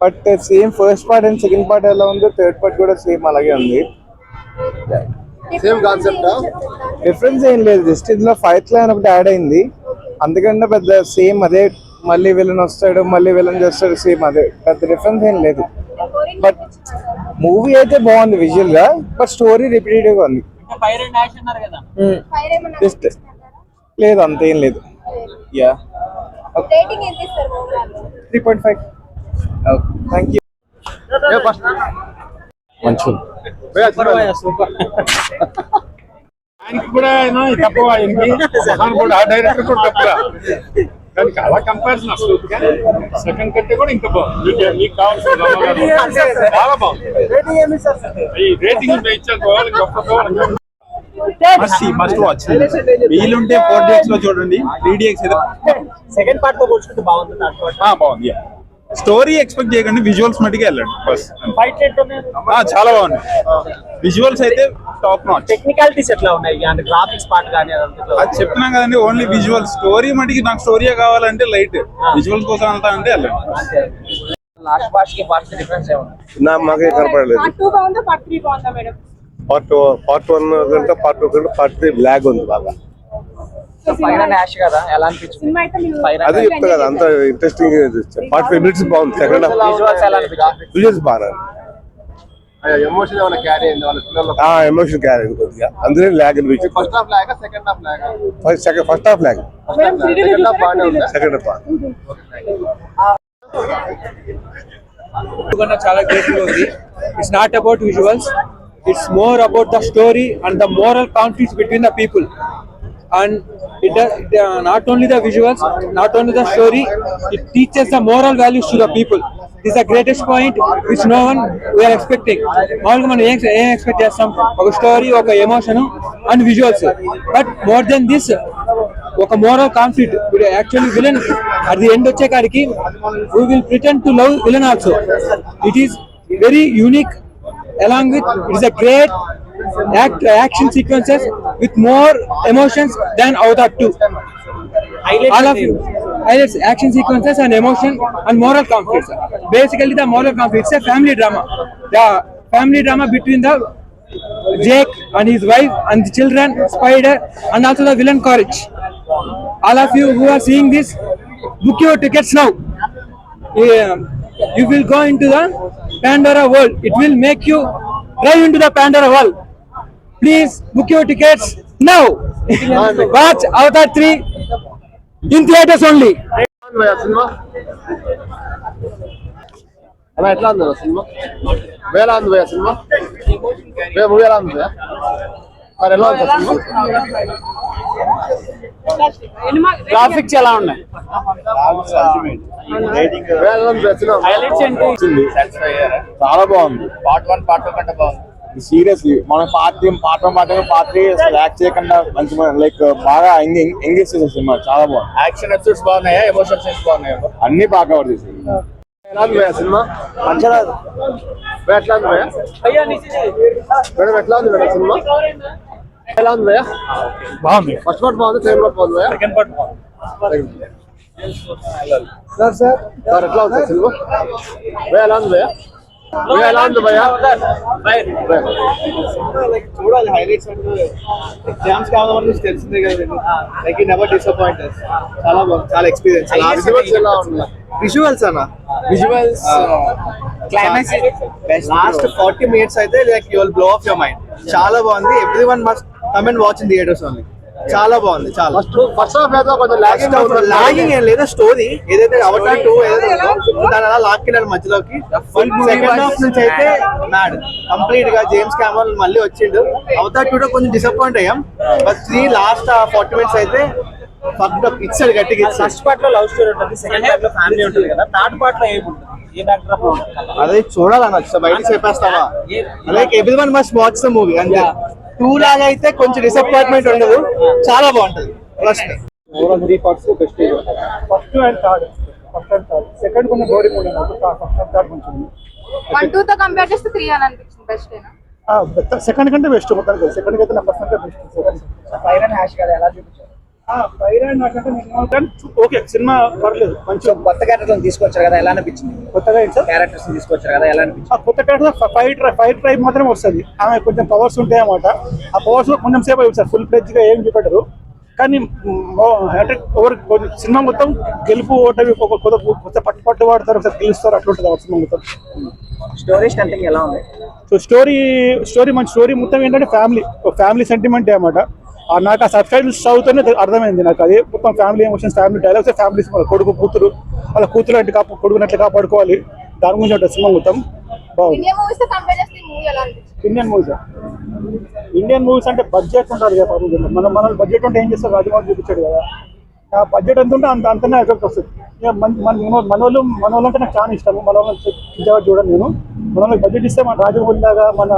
But same first part and second part ఎలా ఉందో third part కూడా సేమ్ అలాగే ఉంది. Same concept. డిఫరెన్స్ ఏం లేదు, జస్ట్ ఇందులో ఫైట్ లైన్ ఒకటి యాడ్ అయింది, అందుకంటే పెద్ద సేమ్ అదే. మళ్ళీ విలన్ వస్తాడు, మళ్ళీ విలన్ చేస్తాడు, సేమ్ అదే, పెద్ద డిఫరెన్స్ ఏం లేదు. బట్ మూవీ అయితే బాగుంది విజువల్ గా, బట్ స్టోరీ రిపీటెడ్ గా ఉంది. జస్ట్ లేదు, అంతేం లేదు. యా 3.5. Thank you. మంచిగా కూడా తక్కువ కూడా ఆ డైరెక్టర్ కూడా తక్కువ, దానికి అలా కంపారిజన్ అసలు. సెకండ్ కంటే కూడా ఇంకా బాగుంది. మీకు కావాల్సిన చాలా బాగుంది. ఈ రేటింగ్ ఇచ్చారు మస్ట్ వాచ్. వీలుంటే 4DX లో చూడండి, 3DX సెకండ్ పార్ట్ తో పోల్చుకుంటే బాగుంది. బాగుంది. స్టోరీ ఎక్స్పెక్ట్ చేయకండి, విజువల్స్ మటుకే వెళ్ళండి బస్. చాలా బాగుంది. విజువల్స్ అయితే టాప్ నాచ్. టెక్నికాలిటీస్ ఎట్లా ఉన్నాయి అంటే గ్రాఫిక్స్ పార్ట్ కానీ అది చెప్తున్నాం కదండి, ఓన్లీ విజువల్. స్టోరీ మటుకి నాకు స్టోరీయే కావాలంటే లైట్, విజువల్స్ కోసం వెళ్తా అంటే వెళ్ళండి. లాస్ట్ పార్ట్ కి పార్ట్ డిఫరెన్స్ ఏముంది? మాకే కనపడలేదు. పార్ట్ 2 బాగుందా పార్ట్ 3 బాగుందా మేడం? పార్ట్ 1 కంటే పార్ట్ 2 కంటే పార్ట్ 3 బ్లాక్ ఉంది బాగా. ఫైనల్ యాష్ కదా, ఎలా అనిపించింది? అదే చెప్తా కదా, అంత ఇంట్రెస్టింగ్. పార్ట్ 5 మినిట్స్ బాగుంది. సెకండ్ హాఫ్ విజువల్స్ ఎలా అనిపించింది? విజువల్స్ బాగా ఎమోషన్ ఏమైనా క్యారీ అయింది వాళ్ళ పిల్లలు? ఎమోషన్ క్యారీ అయింది కొద్దిగా, అందులో లాగ్ అనిపించింది. ఫస్ట్ హాఫ్ లాగా సెకండ్ హాఫ్ లాగా? First half lag, second half బాగానే ఉంది. సెకండ్ హాఫ్ చాలా గ్రేట్ గా ఉంది. It's not about visuals, it's more about the story and the moral conflicts between the people. And it not only the visuals, not only the story, it teaches the moral values to the people. This is the greatest point which no one we are expecting. మామూలుగా మనం ఏం expect చేస్తాం? ఒక story, ఒక emotion and visuals. But more than this, ఒక moral conflict. Actually villain at the end వచ్చేకాడికి we will pretend to love villain also. It is very unique. Along with it is a great action sequences with more emotions than Avatar 2. All of you highlights action sequences and emotion and moral conflicts. Basically the moral conflict is a family drama. The family drama between the Jake and his wife and the children, Spider, and also the villain Courage. All of you who are seeing this, book your tickets now. You will go into the Pandora world. It will make you drive into the Pandora world. Please book your tickets now. Watch Avatar 3 in theaters only. Cinema ఎట్లా ఉంది cinema? వేలా ఉంది భయ్యా cinema? Movie ఎలా ఉంది? మరి ఎలా ఉంది సినిమా? గ్రాఫిక్స్ ఎలా ఉన్నాయి? చాలా బాగుంది. పార్ట్ 1 పార్ట్ 2 కంటే బాగుంది. సీరియస్లీ మనం పార్ట్ 3 పార్ట్ 3 యాక్ట్ చేయకుండా మంచి లైక్ బాగా ఎంగేజ్ చేసే సినిమా. చాలా బాగుంది. యాక్షన్ ఎపిసోడ్స్ బాగున్నాయా? ఎమోషన్ సీన్స్ బాగున్నాయా? అన్ని బాగా కవర్ చేసింది. ఎలా ఉంది భయ్యా సినిమా? మంచిగా ఎట్లా ఉంది భయ్యా? మేడం ఎట్లా ఉంది మేడం సినిమా? ఎలా ఉంది భయ్యా? బాగుంది. ఫస్ట్ పార్ట్ బాగుంది, సెకండ్ పార్ట్ బాగుంది భయ్యా? సెకండ్ పార్ట్ బాగుంది. సార్ ఎట్లా ఉంది సినిమా? భయ్యా ఎలా ఉంది భయ్యా? ఎలా ఉంది భయ్యా? చూడాలి హైలైట్స్ అంటే ఎగ్జామ్స్ కావాలి తెలిసిందే కదా. Like never disappoint. చాలా బాగుంది, చాలా ఎక్స్పీరియన్స్. విజువల్స్ అన్న, విజువల్స్ క్లైమాక్స్ లాస్ట్ 40 minutes అయితే like you will blow of your mind. చాలా బాగుంది. Everyone must come and watch in theatres only. చాలా బాగుంది. చాలా ఫస్ట్ హాఫ్ ఏదో కొంచెం లాగింగ్ ఏం లేదా, స్టోరీ ఏదైతే అవతార్ 2 ఏదైతే దాని అలా లాక్కినారు మధ్యలోకి. సెకండ్ హాఫ్ నుంచి అయితే మ్యాడ్ కంప్లీట్ గా. జేమ్స్ కెమెరాన్ మళ్ళీ వచ్చిండు. అవతార్ 2 కొంచెం డిసప్పాయింట్ అయ్యాం, బట్ 3 లాస్ట్ 40 minutes అయితే ఫక్డ్ అప్ ఇచ్చాడు గట్టిగా. ఫస్ట్ పార్ట్ లో లవ్ స్టోరీ ఉంటుంది, సెకండ్ పార్ట్ లో ఫ్యామిలీ ఉంటుంది కదా. థర్డ్ పార్ట్ లో ఏముంటుంది? ఏ బ్యాక్డ్రాప్ లో ఉంటుంది? అదే చూడాలన్న, బయటకి చెప్పేస్తావా? Like everyone must watch the movie అంతే. 2 లాగా అయితే కొంచెం డిసప్పాయింట్మెంట్ ఉండదు, చాలా బాగుంటది. First 3 parts best. First and third, second కొంచెం బోరింగ్ ఉండదు. ఫస్ట్ అండ్ థర్డ్ కొంచెం 1 2 తో కంపేర్ చేస్తే 3 అని అనిపించింది. బెస్ట్ ఏనా? సెకండ్ కంటే బెస్ట్. మొత్తానికి సెకండ్ అయితే నా ఫస్ట్ అంటే బెస్ట్. సెకండ్ ఫైనల్ హ్యాష్ కదా ఎలా చూపించారు? ఓకే సినిమా పర్లేదు మంచి కొత్త క్యారెక్టర్లను తీసుకొచ్చారు కదా, ఎలా అనిపించింది? కొత్తగా ఏంటి సార్ క్యారెక్టర్స్ తీసుకొచ్చారు కదా, ఎలా అనిపించింది? ఆ కొత్త క్యారెక్టర్ ఫైట్ ట్రైబ్ మాత్రమే వస్తుంది. ఆమె కొంచెం పవర్స్ ఉంటాయి అన్నమాట. ఆ పవర్స్ లో కొంచెం సేపు అయ్యి సార్, ఫుల్ ఫ్లెడ్జ్ గా ఏం చూపెట్టరు. కానీ అంటే సినిమా మొత్తం గెలుపు ఓటమి కొత్త పట్టు వాడతారు, ఒకసారి గెలుస్తారు, అట్లుంటుంది ఆ సినిమా మొత్తం. స్టోరీ స్టంటింగ్ ఎలా ఉంది? సో స్టోరీ మంచి స్టోరీ మొత్తం ఏంటంటే ఫ్యామిలీ సెంటిమెంట్ అన్నమాట. నాకు ఆ సబ్టైటిల్స్ చదువుతూనే అర్థమైంది నాకు. అది మొత్తం family emotions, family dialogues, families, కొడుకు కూతురు వాళ్ళ కూతురు అంటే కొడుకునట్లు కాపాడుకోవాలి, దాని గురించి ఉంటుంది సినిమా మొత్తం. బాగుంది. ఇండియన్ మూవీస్ తో కంపేర్ చేస్తే ఈ మూవీ ఎలా అనిపించింది? ఇండియన్ మూవీస్ అంటే బడ్జెట్ ఉంటుంది కదా పాపం. మన బడ్జెట్ ఉంటే ఏం చేస్తారు, రాజమౌళి చూపించాడు కదా. ఆ బడ్జెట్ ఎంత ఉంటే అంతనే ఎఫెక్ట్ వస్తుంది. మన వాళ్ళు అంటే నాకు చాలా ఇష్టము. మన వాళ్ళని చూడండి నేను. మన వాళ్ళకి బడ్జెట్ ఇస్తే మన రాజమౌళి లాగా మన